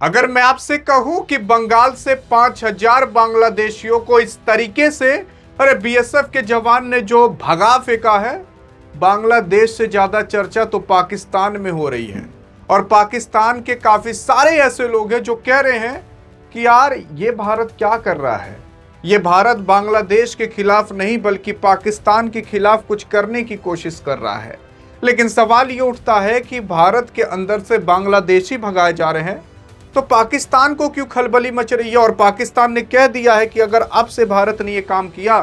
अगर मैं आपसे कहूं कि बंगाल से 5,000 बांग्लादेशियों को इस तरीके से अरे बीएसएफ के जवान ने जो भगा फेंका है, बांग्लादेश से ज्यादा चर्चा तो पाकिस्तान में हो रही है। और पाकिस्तान के काफी सारे ऐसे लोग हैं जो कह रहे हैं कि यार ये भारत क्या कर रहा है, ये भारत बांग्लादेश के खिलाफ नहीं बल्कि पाकिस्तान के खिलाफ कुछ करने की कोशिश कर रहा है। लेकिन सवाल ये उठता है कि भारत के अंदर से बांग्लादेशी भगाए जा रहे हैं तो पाकिस्तान को क्यों खलबली मच रही है। और पाकिस्तान ने कह दिया है कि अगर अब से भारत ने ये काम किया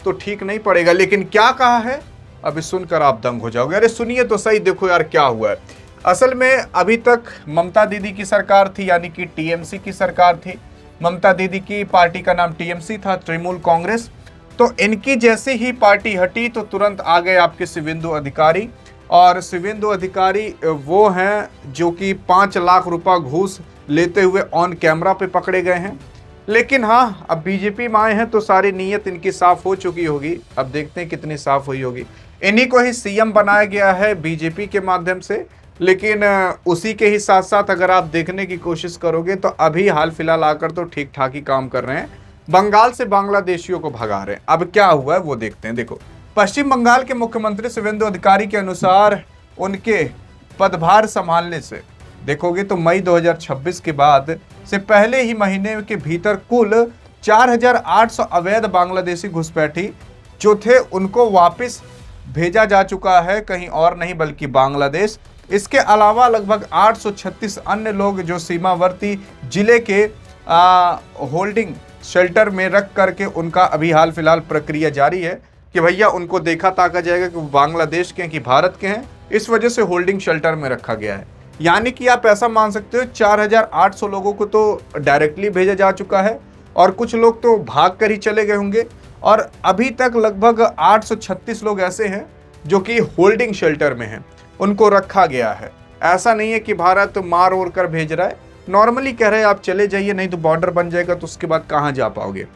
तो ठीक नहीं पड़ेगा। लेकिन क्या कहा है अभी सुनकर आप दंग हो जाओगे। अरे सुनिए तो सही, देखो यार क्या हुआ है। असल में अभी तक ममता दीदी की सरकार थी, यानी कि टीएमसी की सरकार थी। ममता दीदी की पार्टी का नाम टीएमसी था, तृणमूल कांग्रेस। तो इनकी जैसे ही पार्टी हटी तो तुरंत आ गए आपके शिवेंदु अधिकारी। और शिवेंदु अधिकारी वो हैं जो कि 5 लाख रुपया घूस लेते हुए ऑन कैमरा पे पकड़े गए हैं। लेकिन हाँ, अब बीजेपी में आए हैं तो सारी नीयत इनकी साफ हो चुकी होगी। अब देखते हैं कितनी साफ हुई होगी। इन्हीं को ही सीएम बनाया गया है बीजेपी के माध्यम से। लेकिन उसी के ही साथ साथ अगर आप देखने की कोशिश करोगे तो अभी हाल फिलहाल आकर तो ठीक ठाक ही काम कर रहे हैं। बंगाल से बांग्लादेशियों को भगा रहे हैं। अब क्या हुआ है वो देखते हैं। देखो, पश्चिम बंगाल के मुख्यमंत्री शिवेंदु अधिकारी के अनुसार उनके पदभार संभालने से देखोगे तो मई 2026 के बाद से पहले ही महीने के भीतर कुल 4,800 अवैध बांग्लादेशी घुसपैठी जो थे उनको वापस भेजा जा चुका है, कहीं और नहीं बल्कि बांग्लादेश। इसके अलावा लगभग 836 अन्य लोग जो सीमावर्ती जिले के होल्डिंग शेल्टर में रख करके उनका अभी हाल फिलहाल प्रक्रिया जारी है कि भैया उनको देखा ताका जाएगा कि वो बांग्लादेश के हैं कि भारत के हैं। इस वजह से होल्डिंग शेल्टर में रखा गया है। यानी कि आप ऐसा मान सकते हो 4,800 लोगों को तो डायरेक्टली भेजा जा चुका है और कुछ लोग तो भाग कर ही चले गए होंगे। और अभी तक लगभग 836 लोग ऐसे हैं जो कि होल्डिंग शेल्टर में हैं, उनको रखा गया है। ऐसा नहीं है कि भारत मार ओर कर भेज रहा है, नॉर्मली कह रहे हैं आप चले जाइए, नहीं तो बॉर्डर बन जाएगा तो उसके बाद कहाँ जा पाओगे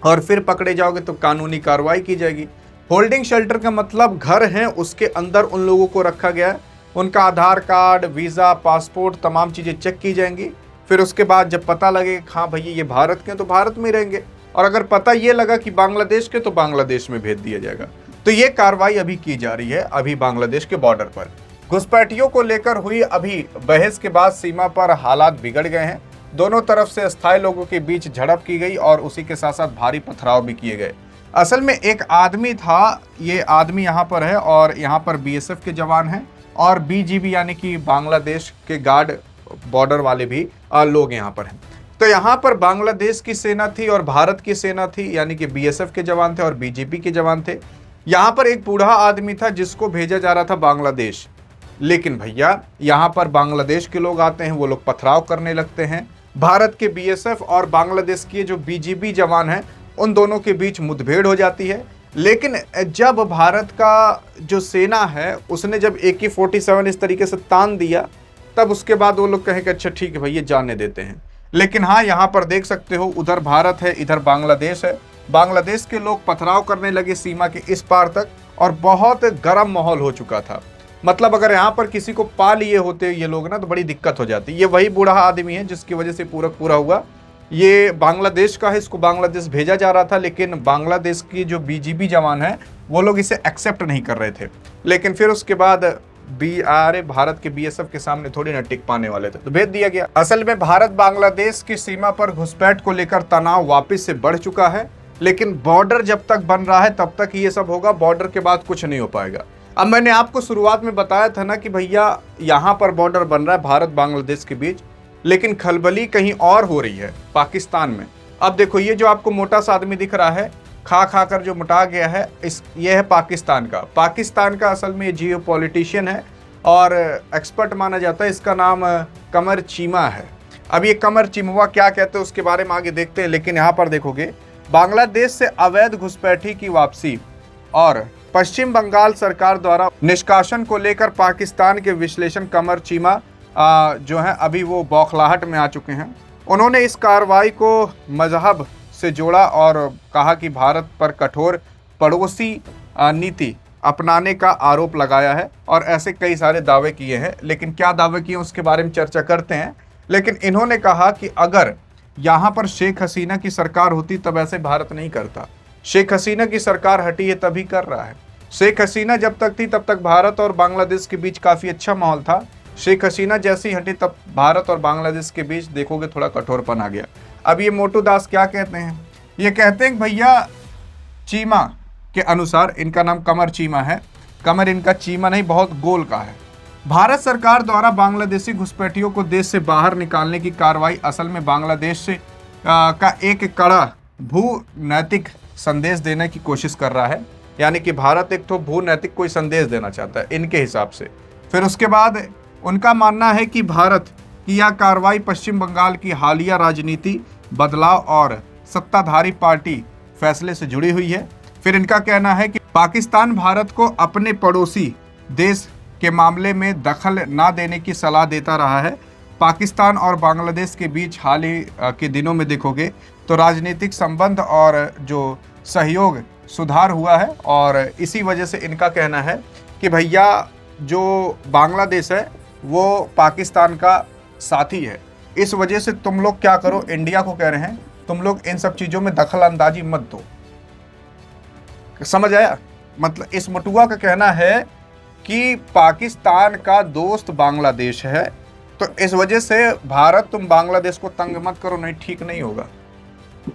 और फिर पकड़े जाओगे तो कानूनी कार्रवाई की जाएगी। होल्डिंग शेल्टर का मतलब घर है, उसके अंदर उन लोगों को रखा गया है। उनका आधार कार्ड, वीज़ा, पासपोर्ट, तमाम चीज़ें चेक की जाएंगी। फिर उसके बाद जब पता लगे हाँ भैया ये भारत के हैं तो भारत में रहेंगे, और अगर पता ये लगा कि बांग्लादेश के तो बांग्लादेश में भेज दिया जाएगा। तो ये कार्रवाई अभी की जा रही है अभी बांग्लादेश के बॉर्डर पर। घुसपैठियों को लेकर हुई अभी बहस के बाद सीमा पर हालात बिगड़ गए हैं। दोनों तरफ से अस्थायी लोगों के बीच झड़प की गई और उसी के साथ साथ भारी पथराव भी किए गए। असल में एक आदमी था, ये आदमी यहाँ पर है और यहाँ पर बीएसएफ के जवान हैं और बीजीबी यानी कि बांग्लादेश के गार्ड बॉर्डर वाले भी लोग यहाँ पर हैं। तो यहाँ पर बांग्लादेश की सेना थी और भारत की सेना थी, यानी कि बीएसएफ के जवान थे और बीजेपी के जवान थे। यहाँ पर एक बूढ़ा आदमी था जिसको भेजा जा रहा था बांग्लादेश। लेकिन भैया यहाँ पर बांग्लादेश के लोग आते हैं, वो लोग पथराव करने लगते हैं। भारत के बीएसएफ और बांग्लादेश के जो बीजीबी जवान हैं उन दोनों के बीच मुठभेड़ हो जाती है। लेकिन जब भारत का जो सेना है उसने जब AK-47 इस तरीके से तान दिया, तब उसके बाद वो लोग कहें कि अच्छा ठीक है भैया जाने देते हैं। लेकिन हाँ, यहाँ पर देख सकते हो उधर भारत है, इधर बांग्लादेश है। बांग्लादेश के लोग पथराव करने लगे सीमा के इस पार तक और बहुत गर्म माहौल हो चुका था। मतलब अगर यहाँ पर किसी को पा लिए होते ये लोग ना तो बड़ी दिक्कत हो जाती। ये वही बूढ़ा आदमी है जिसकी वजह से पूरा हुआ। ये बांग्लादेश का है, इसको बांग्लादेश भेजा जा रहा था, लेकिन बांग्लादेश की जो बीजीबी जवान है वो लोग इसे एक्सेप्ट नहीं कर रहे थे। लेकिन फिर उसके बाद भारत के बीएसएफ के सामने थोड़ी ना टिक पाने वाले थे तो भेज दिया गया। असल में भारत बांग्लादेश की सीमा पर घुसपैठ को लेकर तनाव वापस से बढ़ चुका है। लेकिन बॉर्डर जब तक बन रहा है तब तक ये सब होगा, बॉर्डर के बाद कुछ नहीं हो पाएगा। अब मैंने आपको शुरुआत में बताया था ना कि भैया यहाँ पर बॉर्डर बन रहा है भारत बांग्लादेश के बीच, लेकिन खलबली कहीं और हो रही है पाकिस्तान में। अब देखो ये जो आपको मोटा सा आदमी दिख रहा है, खा कर जो मोटा गया है, ये है पाकिस्तान का असल में ये जियो पॉलिटिशियन है और एक्सपर्ट माना जाता है। इसका नाम कमर चीमा है। अब ये कमर चिमवा क्या कहते हैं उसके बारे में आगे देखते हैं। लेकिन यहाँ पर देखोगे बांग्लादेश से अवैध घुसपैठी की वापसी और पश्चिम बंगाल सरकार द्वारा निष्कासन को लेकर पाकिस्तान के विश्लेषण कमर चीमा जो है अभी वो बौखलाहट में आ चुके हैं। उन्होंने इस कार्रवाई को मजहब से जोड़ा और कहा कि भारत पर कठोर पड़ोसी नीति अपनाने का आरोप लगाया है और ऐसे कई सारे दावे किए हैं। लेकिन क्या दावे किए उसके बारे में चर्चा करते हैं। लेकिन इन्होंने कहा कि अगर यहां पर शेख हसीना की सरकार होती तब ऐसे भारत नहीं करता। शेख हसीना की सरकार हटी है तभी कर रहा है। शेख हसीना जब तक थी तब तक भारत और बांग्लादेश के बीच काफी अच्छा माहौल था। शेख हसीना जैसी हटी तब भारत और बांग्लादेश के बीच देखोगे थोड़ा कठोरपन आ गया। अब ये मोटू दास क्या कहते हैं, ये कहते हैं कि भैया चीमा के अनुसार, इनका नाम कमर चीमा है, कमर इनका चीमा नहीं बहुत गोल का है, भारत सरकार द्वारा बांग्लादेशी घुसपैठियों को देश से बाहर निकालने की कार्रवाई असल में बांग्लादेश से का एक कड़ा भू नैतिक संदेश देने की कोशिश कर रहा है। यानी कि भारत एक तो भू नैतिक कोई संदेश देना चाहता है इनके हिसाब से। फिर उसके बाद उनका मानना है कि भारत की यह कार्रवाई पश्चिम बंगाल की हालिया राजनीति बदलाव और सत्ताधारी पार्टी फैसले से जुड़ी हुई है। फिर इनका कहना है कि पाकिस्तान भारत को अपने पड़ोसी देश के मामले में दखल ना देने की सलाह देता रहा है। पाकिस्तान और बांग्लादेश के बीच हाल ही के दिनों में देखोगे तो राजनीतिक संबंध और जो सहयोग सुधार हुआ है, और इसी वजह से इनका कहना है कि भैया जो बांग्लादेश है वो पाकिस्तान का साथी है, इस वजह से तुम लोग क्या करो, इंडिया को कह रहे हैं तुम लोग इन सब चीज़ों में दखल अंदाजी मत दो। समझ आया? मतलब इस मटुआ का कहना है कि पाकिस्तान का दोस्त बांग्लादेश है, तो इस वजह से भारत तुम बांग्लादेश को तंग मत करो, नहीं ठीक नहीं होगा।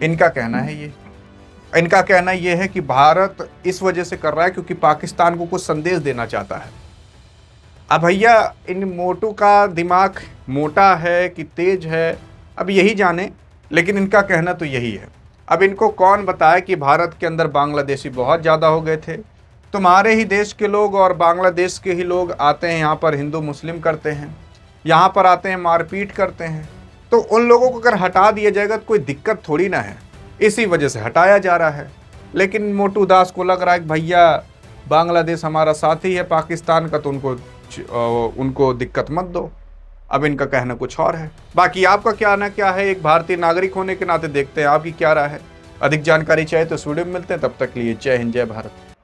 इनका कहना है ये, इनका कहना ये है कि भारत इस वजह से कर रहा है क्योंकि पाकिस्तान को कुछ संदेश देना चाहता है। अब भैया इन मोटू का दिमाग मोटा है कि तेज है अब यही जाने, लेकिन इनका कहना तो यही है। अब इनको कौन बताए कि भारत के अंदर बांग्लादेशी बहुत ज़्यादा हो गए थे। तुम्हारे ही देश के लोग और बांग्लादेश के ही लोग आते हैं यहाँ पर, हिंदू मुस्लिम करते हैं, यहाँ पर आते हैं मारपीट करते हैं, तो उन लोगों को अगर हटा दिया जाएगा तो कोई दिक्कत थोड़ी ना है, इसी वजह से हटाया जा रहा है। लेकिन मोटू दास को लग रहा है कि भैया बांग्लादेश हमारा साथी है पाकिस्तान का, तो उनको दिक्कत मत दो। अब इनका कहना कुछ और है। बाकी आपका क्या है, एक भारतीय नागरिक होने के नाते देखते हैं आपकी क्या राय है। अधिक जानकारी चाहिए तो इस वीडियो में मिलते हैं, तब तक के लिए जय हिंद जय भारत।